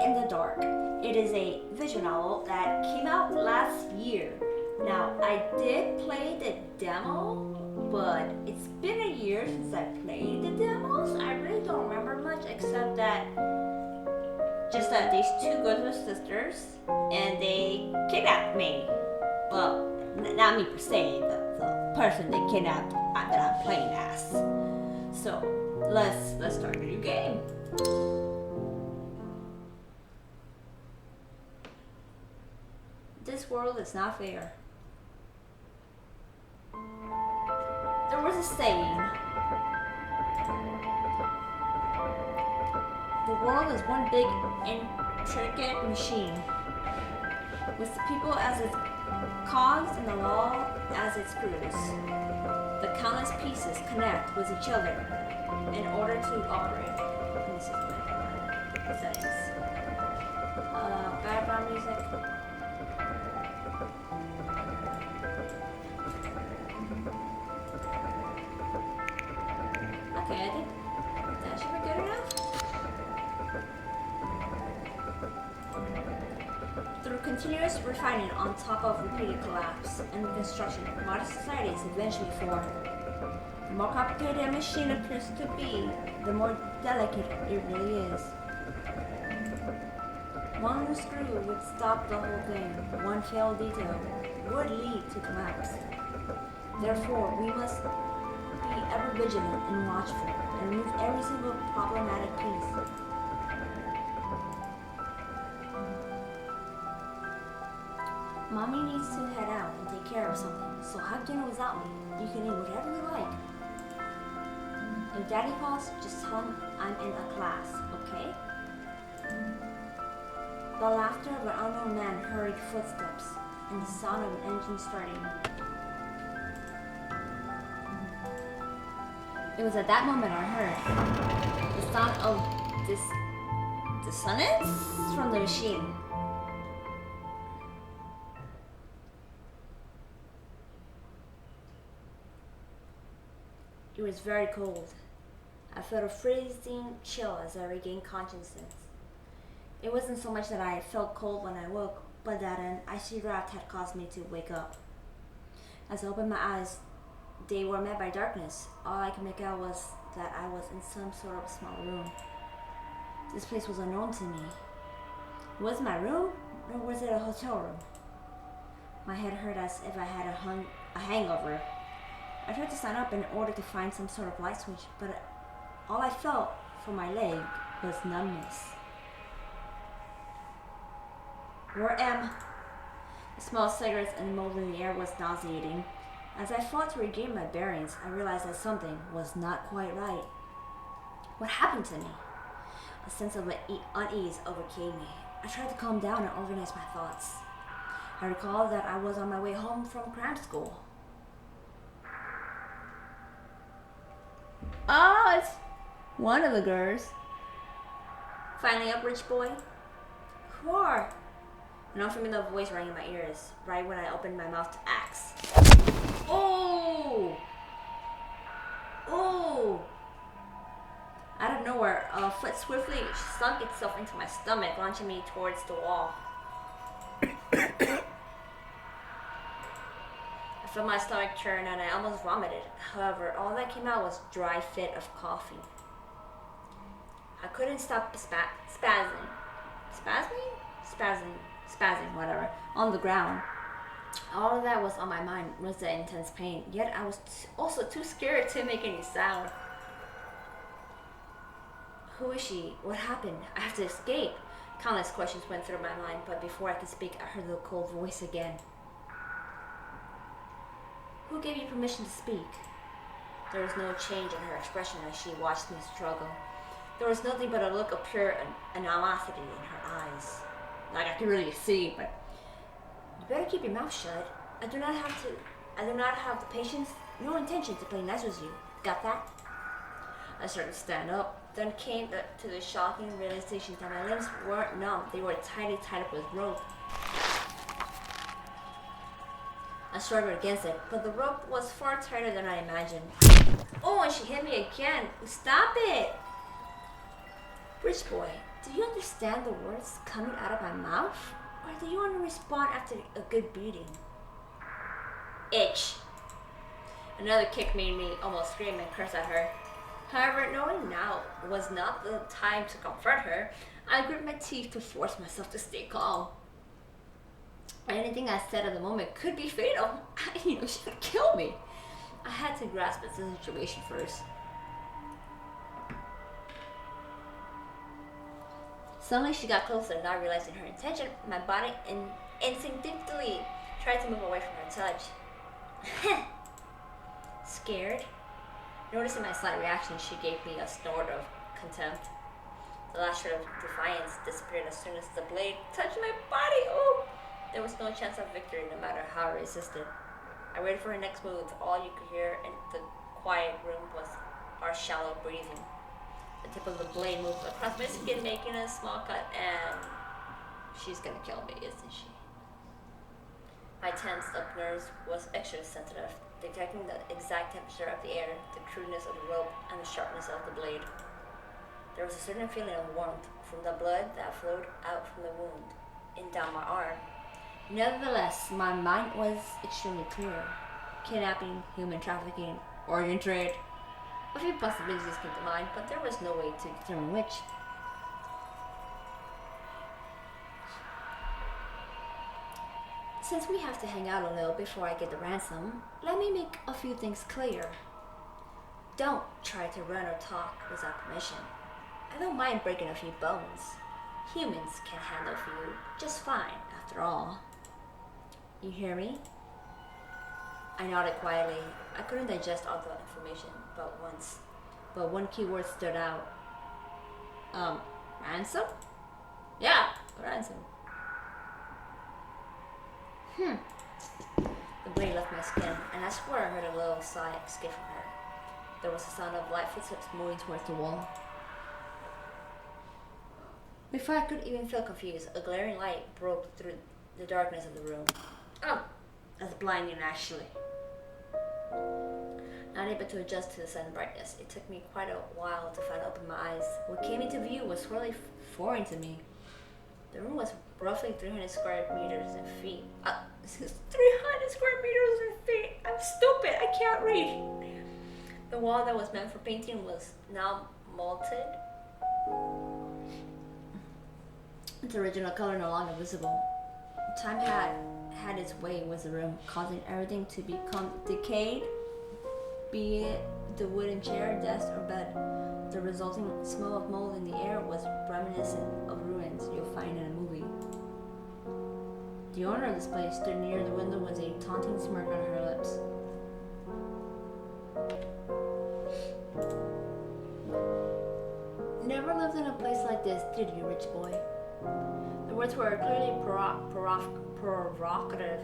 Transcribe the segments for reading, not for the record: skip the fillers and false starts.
in the Dark. It is a visual novel that came out last year. Now, I did play the demo, but it's been a year since I played the demos. I really don't remember much except that these two good sisters and they kidnapped me. Well, not me per se, the person they kidnapped that I'm playing as. So let's start a new game. This world is not fair. There was a saying. The world is one big intricate machine, with the people as its cogs and the law as its screws. The countless pieces connect with each other in order to operate. This is my settings. Background music. Okay, I think that should be good enough. Through continuous refining on top of repeated collapse and reconstruction, modern societies eventually form. The more complicated a machine appears to be, the more delicate it really is. One screw would stop the whole thing. One failed detail would lead to collapse. Therefore, we must be ever vigilant and watchful and remove every single problematic piece. Mommy needs to head out and take care of something, so have dinner without me. You can eat whatever you like. If Daddy calls, just tell him I'm in a class, okay? The laughter of an unknown man, hurried footsteps, and the sound of an engine starting. It was at that moment I heard the sound of dissonance from the machine. It was very cold. I felt a freezing chill as I regained consciousness. It wasn't so much that I felt cold when I woke, but that an icy draft had caused me to wake up. As I opened my eyes, they were met by darkness. All I could make out was that I was in some sort of small room. This place was unknown to me. Was it my room, or was it a hotel room? My head hurt as if I had a hangover. I tried to stand up in order to find some sort of light switch, but all I felt from my leg was numbness. Where am I? The smell of cigarettes and mold in the air was nauseating. As I fought to regain my bearings, I realized that something was not quite right. What happened to me? A sense of unease overcame me. I tried to calm down and organize my thoughts. I recalled that I was on my way home from cram school. Oh, it's one of the girls. Finally up, rich boy. Who are? An unfamiliar voice rang in my ears, right when I opened my mouth to ask. Oh! Oh! Out of nowhere, a foot swiftly sunk itself into my stomach, launching me towards the wall. I felt my stomach turn and I almost vomited. However, all that came out was a dry fit of coughing. I couldn't stop spazzing, whatever, on the ground. All that was on my mind was the intense pain, yet I was also too scared to make any sound. Who is she? What happened? I have to escape. Countless questions went through my mind, but before I could speak, I heard the cold voice again. Who gave you permission to speak? There was no change in her expression as she watched me struggle. There was nothing but a look of pure animosity in her eyes. Like I could really see, but you better keep your mouth shut. I do not have the patience nor intention to play nice with you. Got that? I started to stand up, then came to the shocking realization that my limbs weren't numb. They were tightly tied up with rope. I struggled against it, but the rope was far tighter than I imagined. Oh, and she hit me again. Stop it! Rich boy, Do you understand the words coming out of my mouth? Or do you want to respond after a good beating? Itch. Another kick made me almost scream and curse at her. However, knowing now was not the time to confront her, I grit my teeth to force myself to stay calm. Anything I said at the moment could be fatal. She could kill me. I had to grasp the situation first. Suddenly she got closer, not realizing her intention. My body instinctively tried to move away from her touch. Scared? Noticing my slight reaction, she gave me a snort of contempt. The last shred of defiance disappeared as soon as the blade touched my body. Oh! There was no chance of victory, no matter how I resisted. I waited for her next move. All you could hear in the quiet room was our shallow breathing. The tip of the blade moved across my skin, making a small cut, and she's gonna kill me, isn't she? My tensed up nerves was extra sensitive, detecting the exact temperature of the air, the crudeness of the rope, and the sharpness of the blade. There was a certain feeling of warmth from the blood that flowed out from the wound and down my arm. Nevertheless, my mind was extremely clear. Kidnapping, human trafficking, organ trade. A few possibilities came to mind, but there was no way to determine which. Since we have to hang out a little before I get the ransom, let me make a few things clear. Don't try to run or talk without permission. I don't mind breaking a few bones. Humans can handle you just fine, after all. You hear me? I nodded quietly. I couldn't digest all the information but one key word stood out. Ransom? Yeah, ransom. The blade left my skin, and I swore I heard a little sigh escape from her. There was a sound of light footsteps moving towards the wall. Before I could even feel confused, a glaring light broke through the darkness of the room. Oh, that's blinding actually. Not able to adjust to the sudden brightness, it took me quite a while to finally open my eyes. What came into view was really foreign to me. The room was roughly 300 square meters in feet. 300 square meters in feet! I'm stupid, I can't read! The wall that was meant for painting was now molted. Its original color no longer visible. Time had its way with the room, causing everything to become decayed, be it the wooden chair, desk, or bed. The resulting smell of mold in the air was reminiscent of ruins you'll find in a movie. The owner of this place stood near the window with a taunting smirk on her lips. Never lived in a place like this, did you, rich boy? The words were clearly provocative.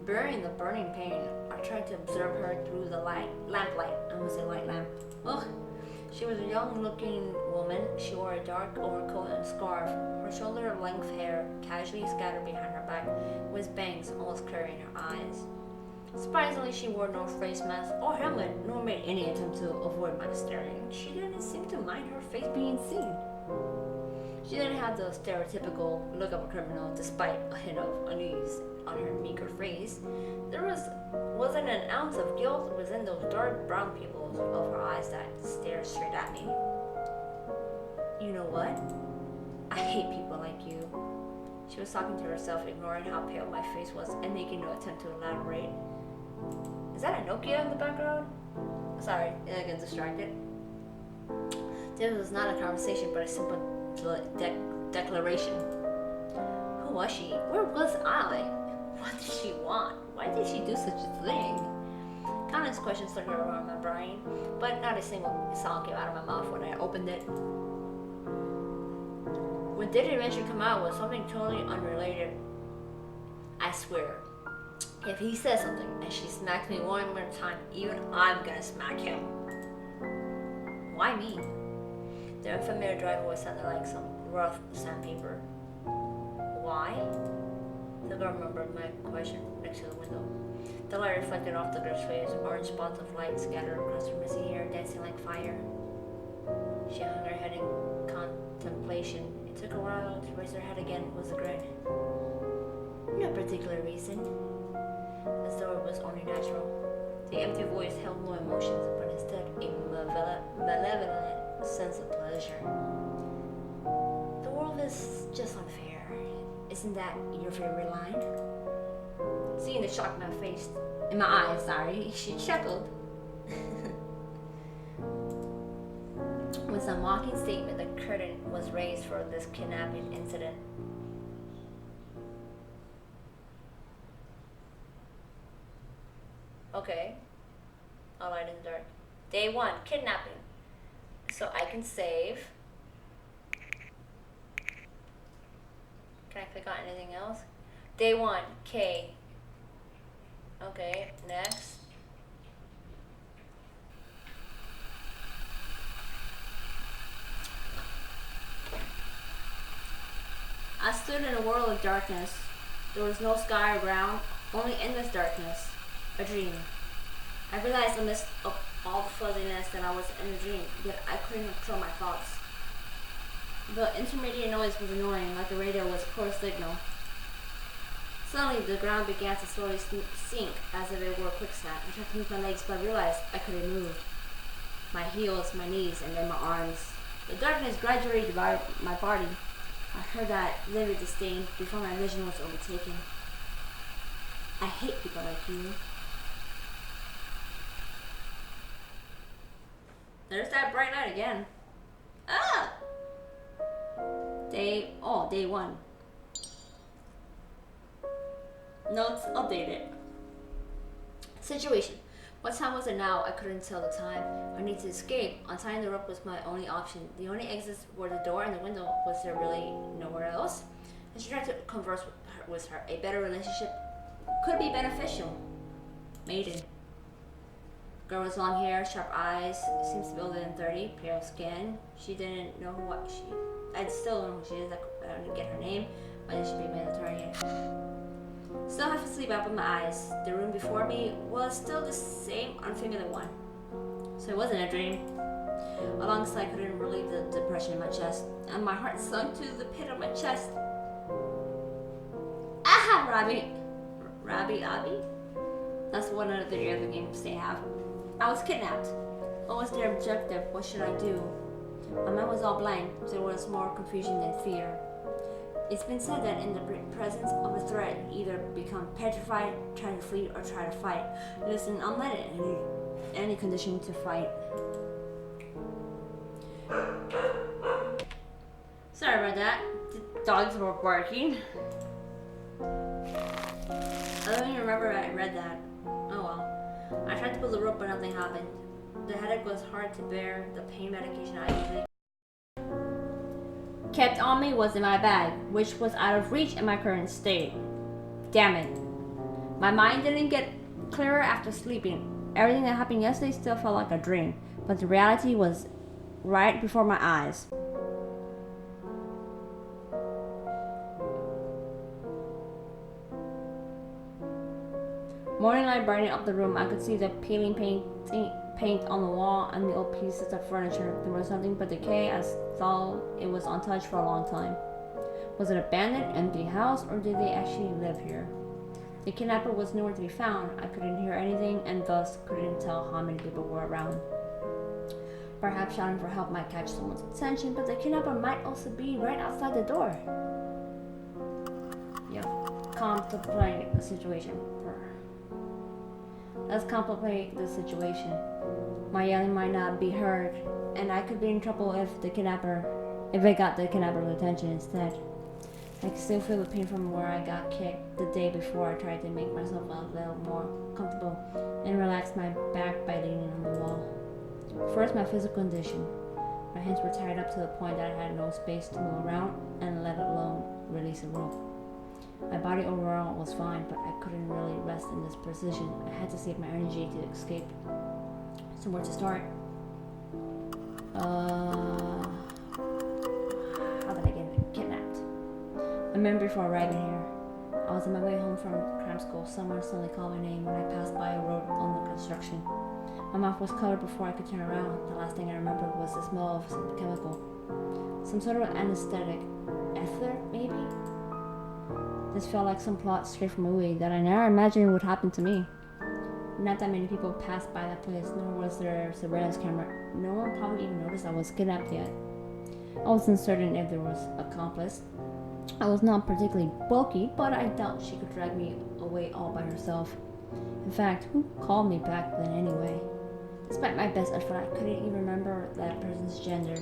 Bearing the burning pain, I tried to observe her through the lamplight. I almost said light lamp. Ugh. She was a young-looking woman. She wore a dark overcoat and scarf. Her shoulder-length hair casually scattered behind her back, with bangs almost covering her eyes. Surprisingly, she wore no face mask or helmet, nor made any attempt to avoid my staring. She didn't seem to mind her face being seen. She didn't have the stereotypical look of a criminal, despite a hint of unease on her meager face. There wasn't an ounce of guilt within those dark brown pupils of her eyes that stared straight at me. You know what? I hate people like you. She was talking to herself, ignoring how pale my face was and making no attempt to elaborate. Is that a Nokia in the background? Sorry, I got distracted. This was not a conversation, but a simple declaration. Who was she? Where was I? What did she want? Why did she do such a thing? Countless questions circled around my brain, but not a single sound came out of my mouth when I opened it. When did it eventually come out was something totally unrelated. I swear, if he says something and she smacks me one more time, even I'm gonna smack him. Why me? The unfamiliar driveway sounded like some rough sandpaper. Why? The girl remembered my question next to the window. The light reflected off the girl's face. Orange spots of light scattered across her messy hair, dancing like fire. She hung her head in contemplation. Took a while to raise her head again was a grin. No particular reason. As though it was only natural. The empty voice held no emotions, but instead a malevolent sense of pleasure. The world is just unfair. Isn't that your favorite line? Seeing the shock in my eyes, she chuckled. With some mocking statement, the curtain was raised for this kidnapping incident. Okay. All light in the dark. Day 1, kidnapping. So I can save. Can I click on anything else? Day 1, K. Okay, next. I stood in a world of darkness. There was no sky or ground, only endless darkness. A dream. I realized amidst all the fuzziness that I was in a dream, yet I couldn't control my thoughts. The intermediate noise was annoying, like the radio was poor signal. Suddenly, the ground began to slowly sink, as if it were quicksand. I tried to move my legs, but I realized I couldn't move. My heels, my knees, and then my arms. The darkness gradually devoured my body. I heard that livid disdain before my vision was overtaken. I hate people like you. There's that bright light again. Ah! Day 1. Notes updated. Situation. What time was it now? I couldn't tell the time. I need to escape. Untying the rope was my only option. The only exits were the door and the window. Was there really nowhere else? I should try to converse with her. A better relationship could be beneficial. Maiden. Girl with long hair, sharp eyes, seems to be older than 30, pale skin. She didn't know what she... I still don't know who she is. I didn't get her name, but it should be military. Still have to sleep up in my eyes. The room before me was still the same unfamiliar one. So it wasn't a dream. Alongside, I couldn't relieve the depression in my chest, and my heart sunk to the pit of my chest. Aha, Rabbi Abi? That's one of the other games they have. I was kidnapped. What was their objective? What should I do? My mind was all blank. There was more confusion than fear. It's been said that in the presence of a threat, either become petrified, try to flee, or try to fight. Listen, I'm not in any condition to fight. Sorry about that. The dogs were barking. I don't even remember I read that. Oh well. I tried to pull the rope, but nothing happened. The headache was hard to bear. The pain medication I usually kept on me was in my bag, which was out of reach in my current state. Damn it. My mind didn't get clearer after sleeping. Everything that happened yesterday still felt like a dream, but the reality was right before my eyes. Morning light brightened up the room. I could see the peeling paint on the wall and the old pieces of furniture. There was nothing but decay, as though it was untouched for a long time. Was it an abandoned, empty house, or did they actually live here? The kidnapper was nowhere to be found. I couldn't hear anything, and thus couldn't tell how many people were around. Perhaps shouting for help might catch someone's attention, but the kidnapper might also be right outside the door. Contemplate the situation. Let's contemplate the situation. My yelling might not be heard, and I could be in trouble if I got the kidnapper's attention instead. I can still feel the pain from where I got kicked the day before. I tried to make myself a little more comfortable and relax my back by leaning on the wall. First, my physical condition. My hands were tied up to the point that I had no space to move around, and let alone release a rope. My body overall was fine, but I couldn't really rest in this position. I had to save my energy to escape. So where to start? How did I get kidnapped? A minute before arriving here, I was on my way home from cram school. Someone suddenly called my name when I passed by a road under construction. My mouth was covered before I could turn around. The last thing I remembered was the smell of some chemical. Some sort of anesthetic. Ether, maybe? This felt like some plot straight from a movie that I never imagined would happen to me. Not that many people passed by that place, nor was there a surveillance camera. No one probably even noticed I was kidnapped yet. I wasn't certain if there was an accomplice. I was not particularly bulky, but I doubt she could drag me away all by herself. In fact, who called me back then anyway? Despite my best effort, I couldn't even remember that person's gender.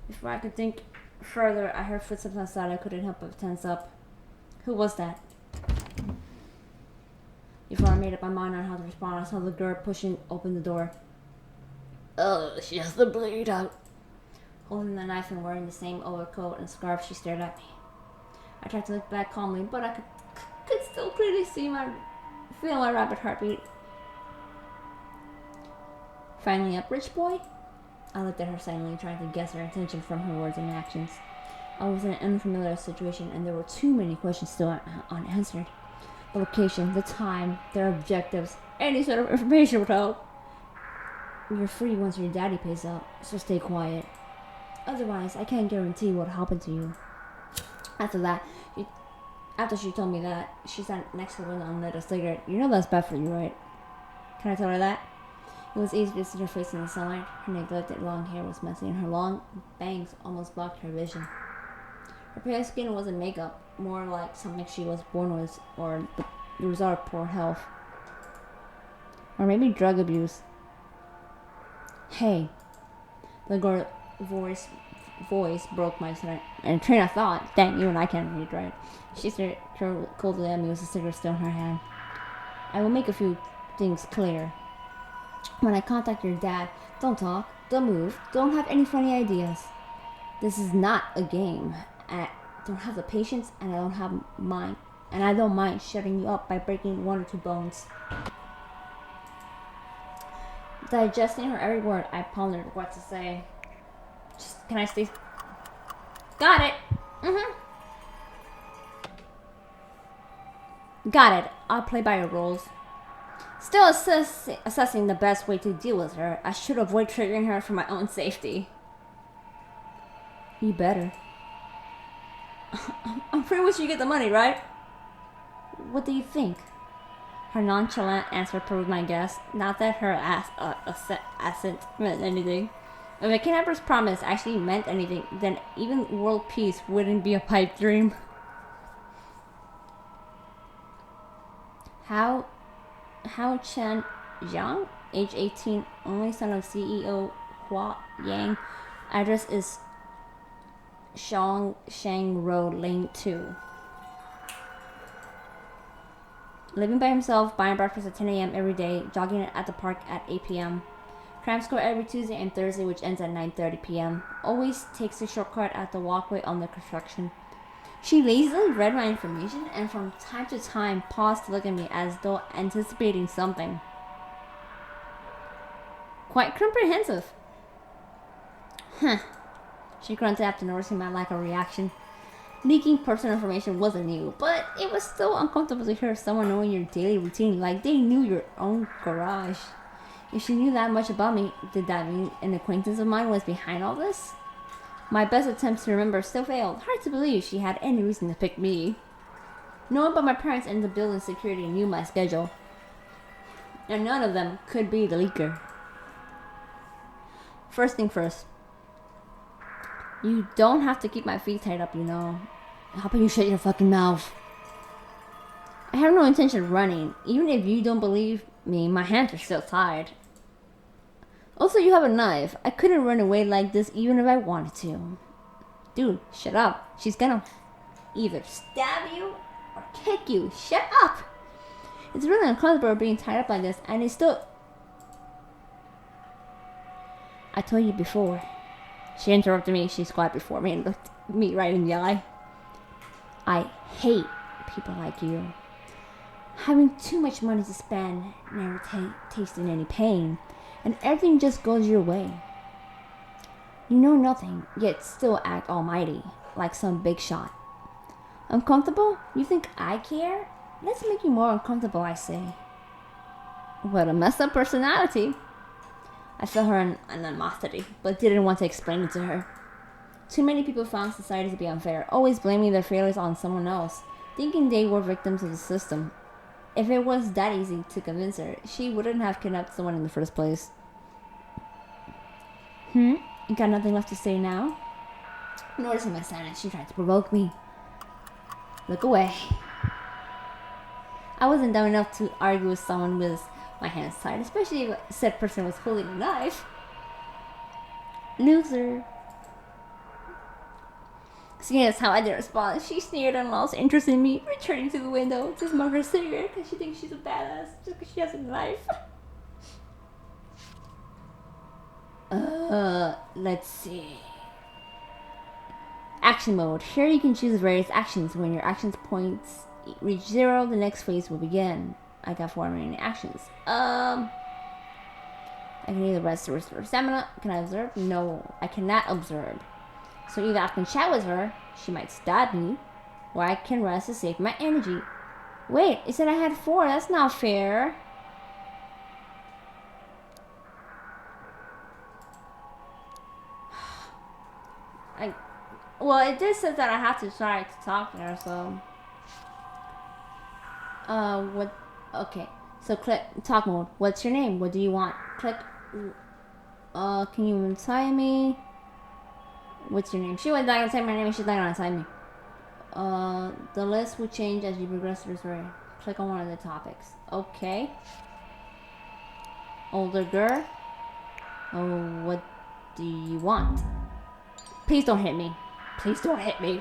Before I could think further, I heard footsteps outside. I couldn't help but tense up. Who was that? Before I made up my mind on how to respond, I saw the girl pushing open the door. Oh, she has the blade out. Holding the knife and wearing the same overcoat and scarf, she stared at me. I tried to look back calmly, but I could still clearly feel my rapid heartbeat. Finally up, rich boy? I looked at her silently, trying to guess her intention from her words and actions. I was in an unfamiliar situation, and there were too many questions still unanswered. The location, the time, their objectives, any sort of information would help. You're free once your daddy pays up, so stay quiet. Otherwise, I can't guarantee what happened to you. After she told me that, she sat next to the window and lit a cigarette. You know that's bad for you, right? Can I tell her that? It was easy to see her face in the sunlight. Her neglected long hair was messy, and her long bangs almost blocked her vision. Her pale skin wasn't makeup, more like something she was born with, or the result of poor health. Or maybe drug abuse. Hey. The girl's voice broke my train of thought. Dang, even I can't read right. She stared coldly at me with a cigarette still in her hand. I will make a few things clear. When I contact your dad, don't talk, don't move, don't have any funny ideas. This is not a game. I don't have the patience, and I don't mind shutting you up by breaking one or two bones. Digesting her every word, I pondered what to say. Can I stay? Got it. Got it. I'll play by your rules. Still assessing the best way to deal with her, I should avoid triggering her for my own safety. You better. I'm free once you get the money, right? What do you think? Her nonchalant answer proved my guess. Not that her accent meant anything. If a kidnapper's promise actually meant anything, then even world peace wouldn't be a pipe dream. Hao-Chen Jiang, age 18, only son of CEO Hua-Yang. Address is Shang Road, Lane 2. Living by himself, buying breakfast at 10 a.m. every day, jogging at the park at 8 p.m. Cram score every Tuesday and Thursday, which ends at 9:30 p.m. Always takes a shortcut at the walkway under construction. She lazily read my information and from time to time paused to look at me as though anticipating something. Quite comprehensive. Huh. She grunted after noticing my lack of reaction. Leaking personal information wasn't new, but it was still uncomfortable to hear someone knowing your daily routine like they knew your own garage. If she knew that much about me, did that mean an acquaintance of mine was behind all this? My best attempts to remember still failed. Hard to believe she had any reason to pick me. No one but my parents and the building security knew my schedule. And none of them could be the leaker. First thing first. You don't have to keep my feet tied up, you know. How about you shut your fucking mouth? I have no intention of running. Even if you don't believe me, my hands are still tied. Also, you have a knife. I couldn't run away like this even if I wanted to. Dude, shut up. She's gonna either stab you or kick you. Shut up! It's really uncomfortable being tied up like this, and it's still... I told you before. She interrupted me. She squatted before me and looked me right in the eye. I hate people like you. Having too much money to spend, never tasting any pain, and everything just goes your way. You know nothing, yet still act almighty, like some big shot. Uncomfortable? You think I care? Let's make you more uncomfortable, I say. What a messed up personality. I felt her animosity, but didn't want to explain it to her. Too many people found society to be unfair, always blaming their failures on someone else, thinking they were victims of the system. If it was that easy to convince her, she wouldn't have kidnapped someone in the first place. You got nothing left to say now? Noticing my silence, she tried to provoke me. Look away. I wasn't dumb enough to argue with someone with my hands tied, especially if said person was holding a knife. Loser. Seeing as how I didn't respond, she sneered and lost interest in me, returning to the window to smoke her cigarette because she thinks she's a badass just because she has a knife. Let's see. Action mode. Here you can choose various actions. When your actions points reach 0, the next phase will begin. I got 4 remaining actions. I can either rest or restore stamina. Can I observe? No, I cannot observe. So either I can chat with her, she might stab me, or I can rest to save my energy. Wait, it said I had 4. That's not fair. Well, it did say that I have to try to talk to her, so... what... Okay, so click talk mode. What's your name? What do you want? Click... can you untie me? What's your name? She was not gonna say my name, she's not gonna untie me. The list will change as you progress through the story. Click on one of the topics. Okay. Older girl. Oh, what do you want? Please don't hit me. Please don't hit me.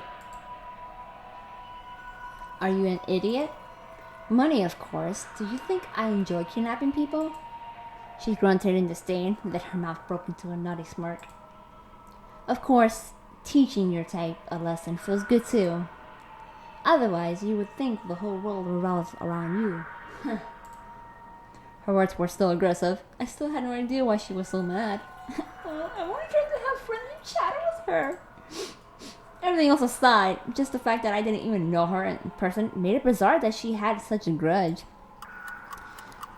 Are you an idiot? Money, of course. Do you think I enjoy kidnapping people? She grunted in disdain, then her mouth broke into a naughty smirk. Of course, teaching your type a lesson feels good too. Otherwise, you would think the whole world revolves around you. Her words were still aggressive. I still had no idea why she was so mad. I wanted her to have friendly chatter with her. Everything else aside, just the fact that I didn't even know her in person made it bizarre that she had such a grudge.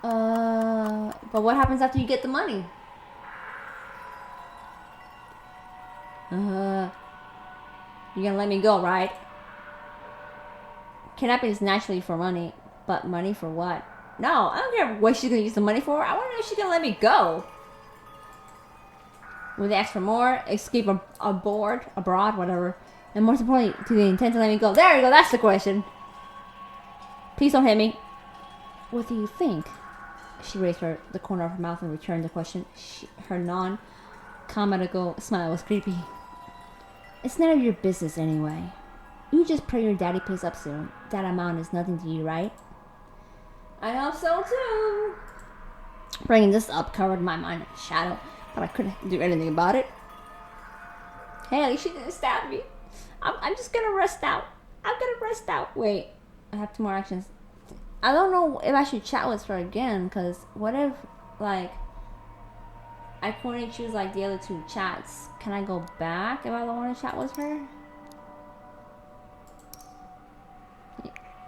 But what happens after you get the money? You're gonna let me go, right? Kidnapping is naturally for money, but money for what? No, I don't care what she's gonna use the money for. I wanna know if she's gonna let me go. Will they ask for more? Escape abroad, whatever. And most importantly, do they intend to let me go? There you go, that's the question. Please don't hit me. What do you think? She raised the corner of her mouth and returned the question. Her non-comical smile was creepy. It's none of your business anyway. You just pray your daddy pays up soon. That amount is nothing to you, right? I hope so too. Bringing this up covered my mind in shadow, but I couldn't do anything about it. Hey, at least she didn't stab me. I'm just gonna rest out. I'm gonna rest out. Wait, I have 2 more actions. I don't know if I should chat with her again, because what if, like, I can only choose, like, the other 2 chats. Can I go back if I don't want to chat with her?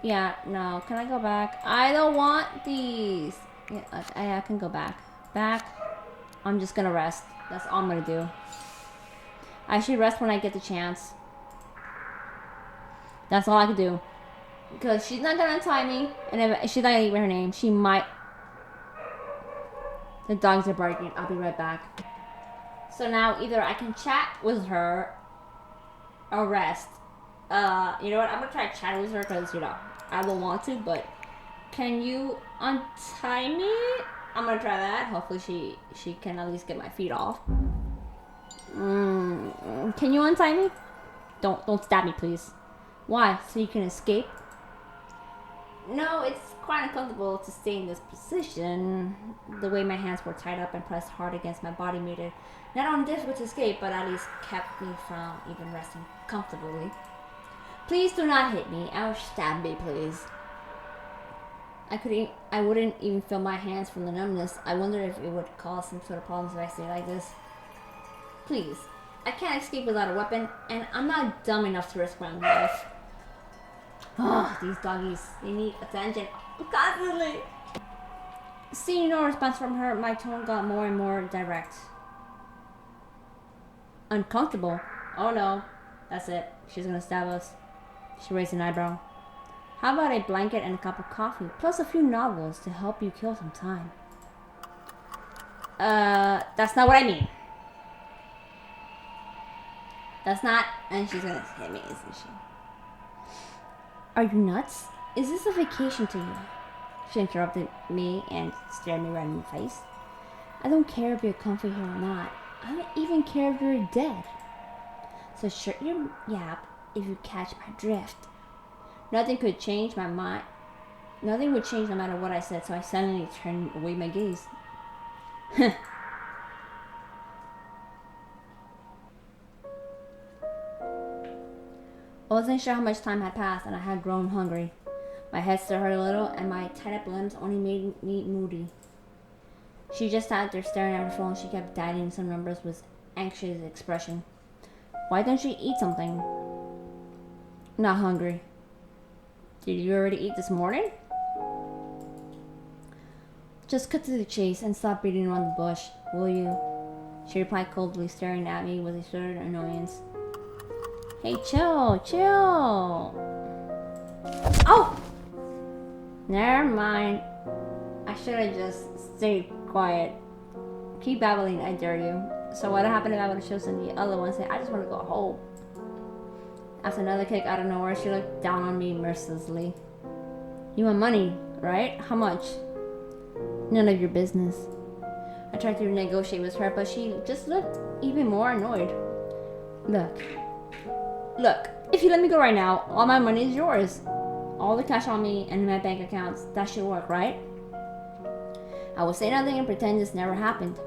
Yeah, no. Can I go back? I don't want these. Yeah, I can go back. Back. I'm just gonna rest. That's all I'm gonna do. I should rest when I get the chance. That's all I can do. Because she's not gonna untie me. And if she's not gonna give me her name, she might. The dogs are barking. I'll be right back. So now either I can chat with her or rest. You know what? I'm gonna try chatting with her because, you know, I don't want to, but can you untie me? I'm gonna try that. Hopefully she can at least get my feet off. Can you untie me? Don't stab me, please. Why? So you can escape? No, it's quite uncomfortable to stay in this position. The way my hands were tied up and pressed hard against my body made it not only difficult to escape, but at least kept me from even resting comfortably. Please do not hit me or stab me, please. I wouldn't even feel my hands from the numbness. I wonder if it would cause some sort of problems if I stay like this. Please. I can't escape without a weapon, and I'm not dumb enough to risk my life. Oh, these doggies. They need attention constantly. Seeing no response from her, my tone got more and more direct. Uncomfortable? Oh no. That's it. She's gonna stab us. She raised an eyebrow. How about a blanket and a cup of coffee, plus a few novels to help you kill some time? That's not what I mean. That's not... And she's gonna hit me, isn't she? Are you nuts? Is this a vacation to you? She interrupted me and stared me right in the face. I don't care if you're comfy here or not. I don't even care if you're dead. So shut your yap if you catch my drift. Nothing could change my mind. Nothing would change no matter what I said, so I suddenly turned away my gaze. I wasn't sure how much time had passed, and I had grown hungry. My head still hurt a little, and my tied-up limbs only made me moody. She just sat there staring at her phone. She kept dialing some numbers with anxious expression. Why don't you eat something? Not hungry. Did you already eat this morning? Just cut to the chase and stop beating around the bush, will you? She replied coldly, staring at me with a certain annoyance. Hey, chill. Oh! Never mind. I should have just stayed quiet. Keep babbling, I dare you. So what happened if I would have chosen the other one and said, I just want to go home? After another kick out of nowhere, she looked down on me mercilessly. You want money, right? How much? None of your business. I tried to negotiate with her, but she just looked even more annoyed. Look, if you let me go right now, all my money is yours. All the cash on me and in my bank accounts, that should work, right? I will say nothing and pretend this never happened.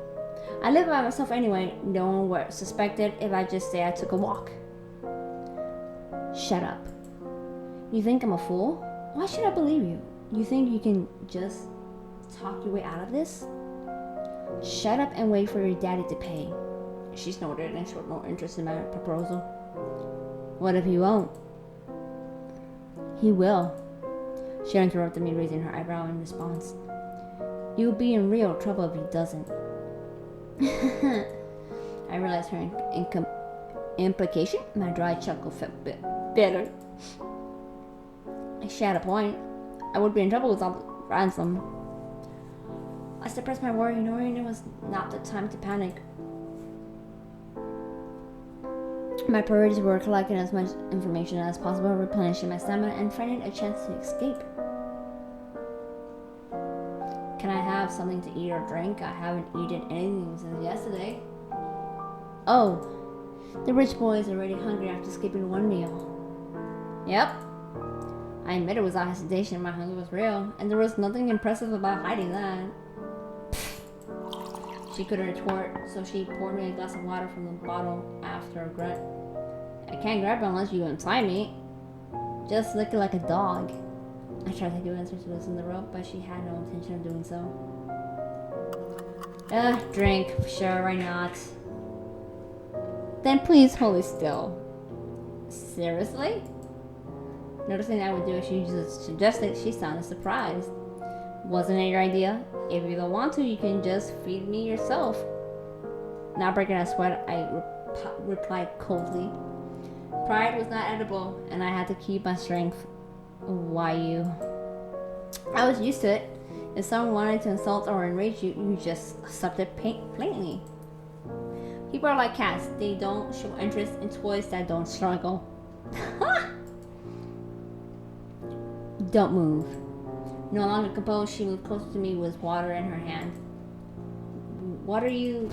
I live by myself anyway. No one would suspect it if I just say I took a walk. Shut up. You think I'm a fool? Why should I believe you? You think you can just talk your way out of this? Shut up and wait for your daddy to pay. She snorted and showed no interest in my proposal. What if he won't? He will. She interrupted me, raising her eyebrow in response. You'll be in real trouble if he doesn't. I realized her implication. My dry chuckle felt better. She had a point. I would be in trouble without ransom. I suppressed my worry, knowing it was not the time to panic. My priorities were collecting as much information as possible, replenishing my stamina, and finding a chance to escape. Can I have something to eat or drink? I haven't eaten anything since yesterday. Oh, the rich boy is already hungry after skipping one meal. Yep. I admit it was without hesitation. My hunger was real, and there was nothing impressive about hiding that. She couldn't retort, so she poured me a glass of water from the bottle after a grunt. I can't grab it unless you untie me. Just looking like a dog. I tried to give answer to loosen the rope, but she had no intention of doing so. Drink. Sure, why not? Then please hold it still. Seriously? Noticing I would do it, she just suggested. She sounded surprised. Wasn't it your idea? If you don't want to, you can just feed me yourself. Not breaking a sweat, I replied coldly. Pride was not edible, and I had to keep my strength. Why you? I was used to it. If someone wanted to insult or enrage you, you just accepted plainly. People are like cats. They don't show interest in toys that don't struggle. Don't move. No longer composed, she moved closer to me with water in her hand. What are you...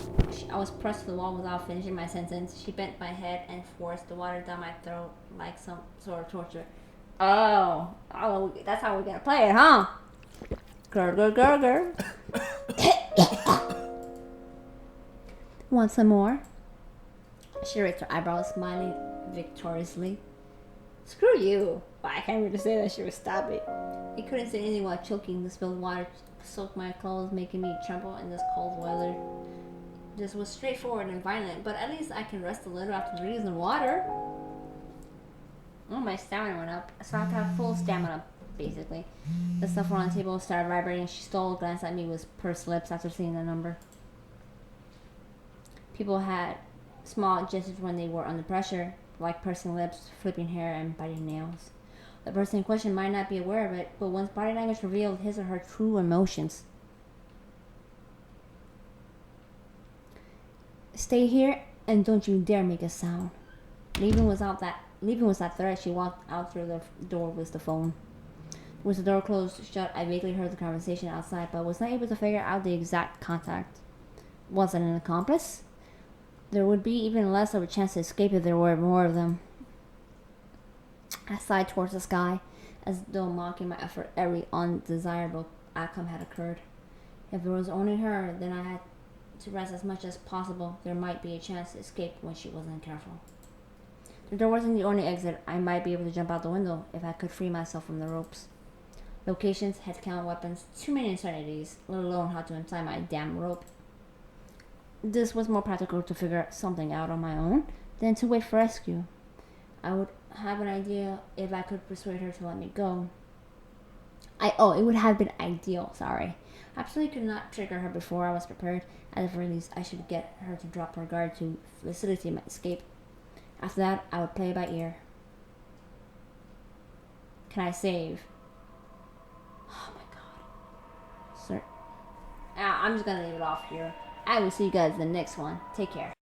I was pressed to the wall without finishing my sentence. She bent my head and forced the water down my throat like some sort of torture. Oh, that's how we're gonna play it, huh? Grr. Want some more? She raised her eyebrows, smiling victoriously. Screw you. But I can't really say that she was stabbing. I couldn't say anything while choking. The spilled water soaked my clothes, making me tremble in this cold weather. This was straightforward and violent, but at least I can rest a little after drinking the water. Oh, my stamina went up. So I have to have full stamina, basically. The cell phone on the table started vibrating. She stole a glance at me with pursed lips after seeing the number. People had small gestures when they were under pressure, like pursing lips, flipping hair, and biting nails. The person in question might not be aware of it, but one's body language revealed his or her true emotions. Stay here and don't you dare make a sound. Leaving was that threat. She walked out through the door with the phone. With the door closed shut, I vaguely heard the conversation outside, but was not able to figure out the exact contact. Was it an accomplice? There would be even less of a chance to escape if there were more of them. I sighed towards the sky, as though mocking my effort. Every undesirable outcome had occurred. If it was only her, then I had to rest as much as possible. There might be a chance to escape when she wasn't careful. The door wasn't the only exit. I might be able to jump out the window if I could free myself from the ropes. Locations, headcount, weapons, too many uncertainties, let alone how to untie my damn rope. This was more practical to figure something out on my own than to wait for rescue. I would have an idea if I could persuade her to let me go. It would have been ideal, sorry. I absolutely could not trigger her before I was prepared. At the very least, I should get her to drop her guard to facilitate my escape. After that, I would play it by ear. Can I save? Oh my god. Sir. I'm just gonna leave it off here. I will see you guys in the next one. Take care.